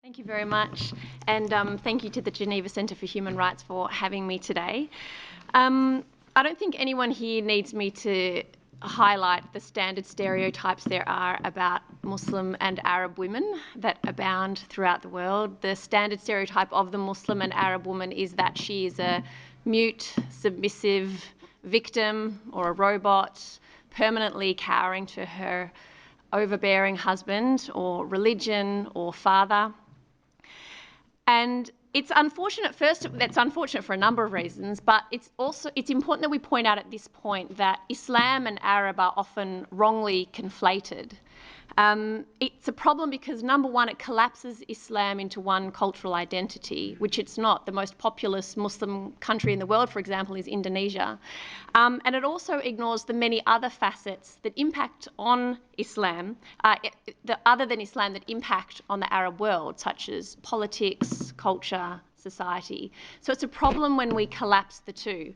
Thank you very much, and thank you to the Geneva Centre for Human Rights for having me today. I don't think anyone here needs me to highlight the standard stereotypes there are about Muslim and Arab women that abound throughout the world. The standard stereotype of the Muslim and Arab woman is that she is a mute, submissive victim or a robot, permanently cowering to her overbearing husband or religion or father. And it's unfortunate, that's unfortunate for a number of reasons, but it's important that we point out at this point that Islam and Arab are often wrongly conflated. It's a problem because, number one, it collapses Islam into one cultural identity, which it's not. The most populous Muslim country in the world, for example, is Indonesia. And it also ignores the many other facets that impact on Islam, other than Islam, that impact on the Arab world, such as politics, culture, society. So it's a problem when we collapse the two.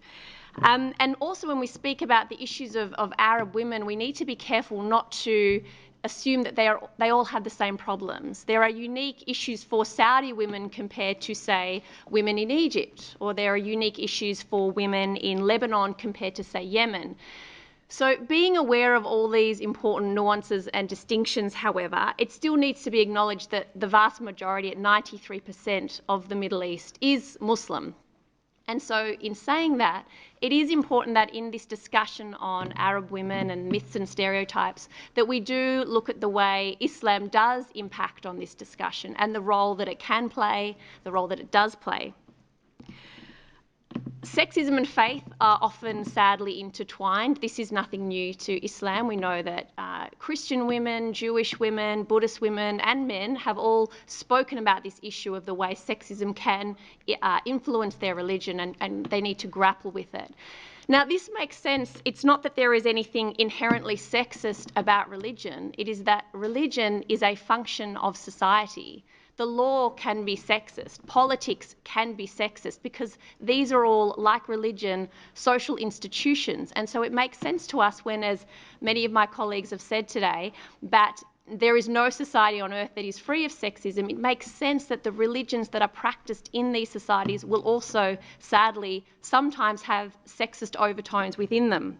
And also when we speak about the issues of Arab women, we need to be careful not to assume that they all have the same problems. There are unique issues for Saudi women compared to, say, women in Egypt, or there are unique issues for women in Lebanon compared to, say, Yemen. So being aware of all these important nuances and distinctions, however, it still needs to be acknowledged that the vast majority, at 93% of the Middle East, is Muslim. And so in saying that, it is important that in this discussion on Arab women and myths and stereotypes, that we do look at the way Islam does impact on this discussion and the role that it can play, the role that it does play. Sexism and faith are often sadly intertwined. This is nothing new to Islam. We know that Christian women, Jewish women, Buddhist women and men have all spoken about this issue of the way sexism can influence their religion, and they need to grapple with it. Now, this makes sense. It's not that there is anything inherently sexist about religion. It is that religion is a function of society. The law can be sexist, politics can be sexist, because these are all, like religion, social institutions. And so it makes sense to us when, as many of my colleagues have said today, that there is no society on earth that is free of sexism. It makes sense that the religions that are practiced in these societies will also, sadly, sometimes have sexist overtones within them.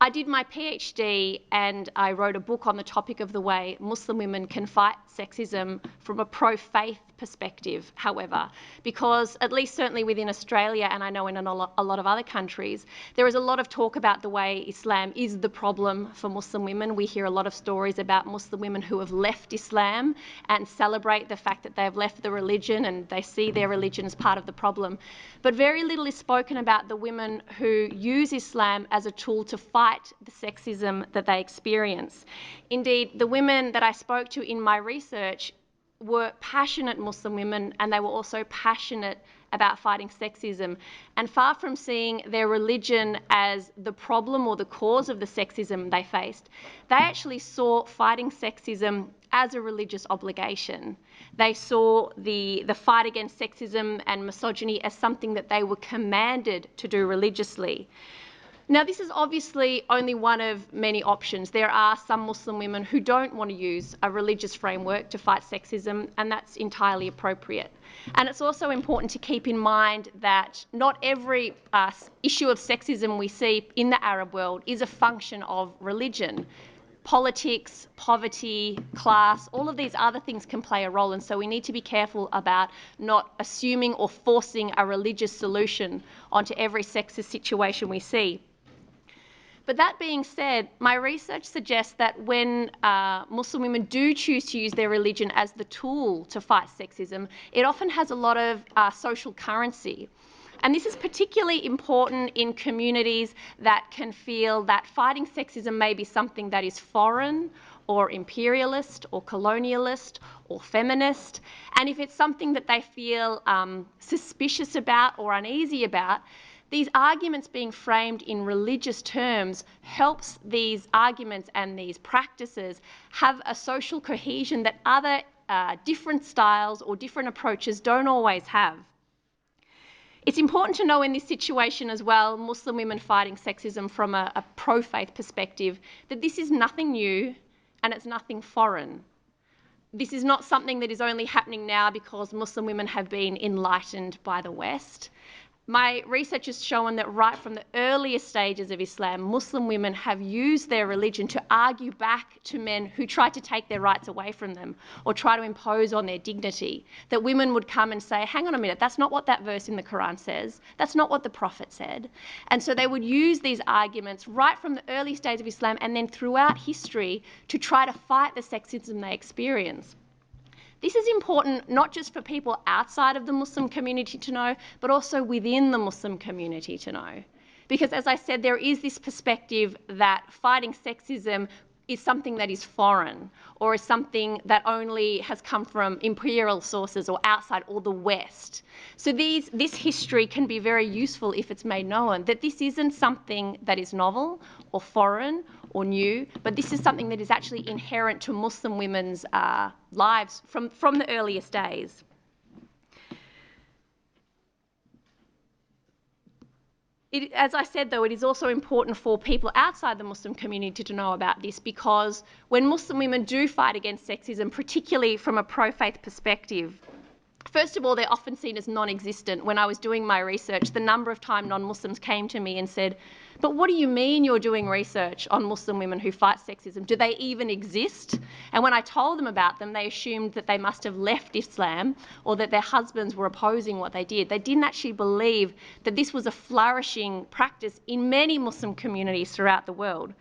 I did my PhD and I wrote a book on the topic of the way Muslim women can fight sexism from a pro-faith perspective, however, because at least certainly within Australia, and I know in a lot of other countries, there is a lot of talk about the way Islam is the problem for Muslim women. We hear a lot of stories about Muslim women who have left Islam and celebrate the fact that they've left the religion and they see their religion as part of the problem. But very little is spoken about the women who use Islam as a tool to fight the sexism that they experience. Indeed, the women that I spoke to in my research were passionate Muslim women, and they were also passionate about fighting sexism. And far from seeing their religion as the problem or the cause of the sexism they faced, they actually saw fighting sexism as a religious obligation. They saw the fight against sexism and misogyny as something that they were commanded to do religiously. Now, this is obviously only one of many options. There are some Muslim women who don't want to use a religious framework to fight sexism, and that's entirely appropriate. And it's also important to keep in mind that not every issue of sexism we see in the Arab world is a function of religion. Politics, poverty, class, all of these other things can play a role, and so we need to be careful about not assuming or forcing a religious solution onto every sexist situation we see. But that being said, my research suggests that when Muslim women do choose to use their religion as the tool to fight sexism, it often has a lot of social currency. And this is particularly important in communities that can feel that fighting sexism may be something that is foreign or imperialist or colonialist or feminist. And if it's something that they feel suspicious about or uneasy about, these arguments being framed in religious terms helps these arguments and these practices have a social cohesion that other different styles or different approaches don't always have. It's important to know in this situation as well, Muslim women fighting sexism from a pro-faith perspective, that this is nothing new and it's nothing foreign. This is not something that is only happening now because Muslim women have been enlightened by the West. My research has shown that right from the earliest stages of Islam, Muslim women have used their religion to argue back to men who tried to take their rights away from them or try to impose on their dignity. That women would come and say, hang on a minute, that's not what that verse in the Quran says. That's not what the Prophet said. And so they would use these arguments right from the early stage of Islam and then throughout history to try to fight the sexism they experience. This is important not just for people outside of the Muslim community to know, but also within the Muslim community to know. Because as I said, there is this perspective that fighting sexism is something that is foreign or is something that only has come from imperial sources or outside or the West. So this history can be very useful if it's made known that this isn't something that is novel or foreign or new, but this is something that is actually inherent to Muslim women's lives from the earliest days. As I said, though, it is also important for people outside the Muslim community to know about this, because when Muslim women do fight against sexism, particularly from a pro-faith perspective, first of all, they're often seen as non-existent. When I was doing my research, the number of times non-Muslims came to me and said, but what do you mean you're doing research on Muslim women who fight sexism? Do they even exist? And when I told them about them, they assumed that they must have left Islam or that their husbands were opposing what they did. They didn't actually believe that this was a flourishing practice in many Muslim communities throughout the world.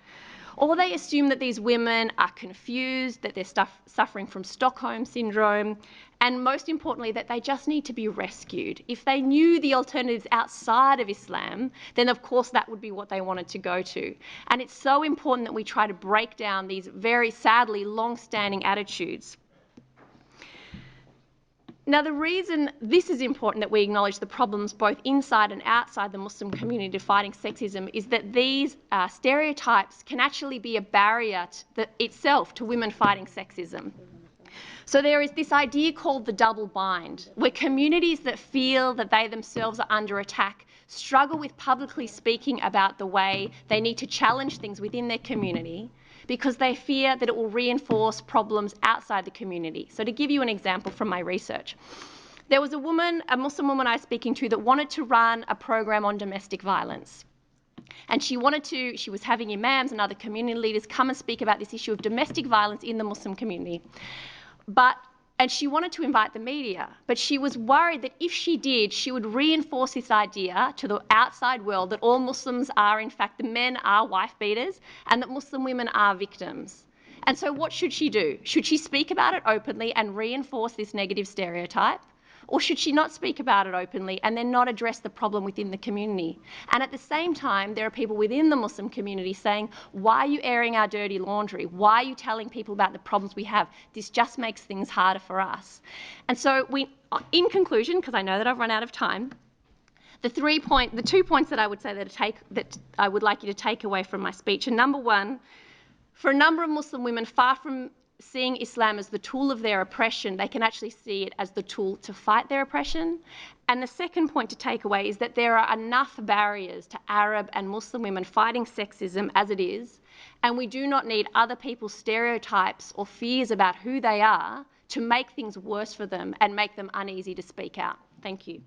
Or they assume that these women are confused, that they're suffering from Stockholm syndrome, and most importantly, that they just need to be rescued. If they knew the alternatives outside of Islam, then of course that would be what they wanted to go to. And it's so important that we try to break down these very sadly long-standing attitudes. Now, the reason this is important that we acknowledge the problems both inside and outside the Muslim community fighting sexism is that these stereotypes can actually be a barrier itself to women fighting sexism. So there is this idea called the double bind, where communities that feel that they themselves are under attack struggle with publicly speaking about the way they need to challenge things within their community, because they fear that it will reinforce problems outside the community. So to give you an example from my research, there was a Muslim woman I was speaking to, that wanted to run a program on domestic violence. And she was having imams and other community leaders come and speak about this issue of domestic violence in the Muslim community. And she wanted to invite the media, but she was worried that if she did, she would reinforce this idea to the outside world that all Muslims are, in fact, the men are wife beaters and that Muslim women are victims. And so what should she do? Should she speak about it openly and reinforce this negative stereotype? Or should she not speak about it openly and then not address the problem within the community? And at the same time, there are people within the Muslim community saying, why are you airing our dirty laundry? Why are you telling people about the problems we have? This just makes things harder for us. And so in conclusion, because I know that I've run out of time, the 2 points that I would say that I would like you to take away from my speech are: number one, for a number of Muslim women, far from seeing Islam as the tool of their oppression, they can actually see it as the tool to fight their oppression. And the second point to take away is that there are enough barriers to Arab and Muslim women fighting sexism as it is, and we do not need other people's stereotypes or fears about who they are to make things worse for them and make them uneasy to speak out. Thank you.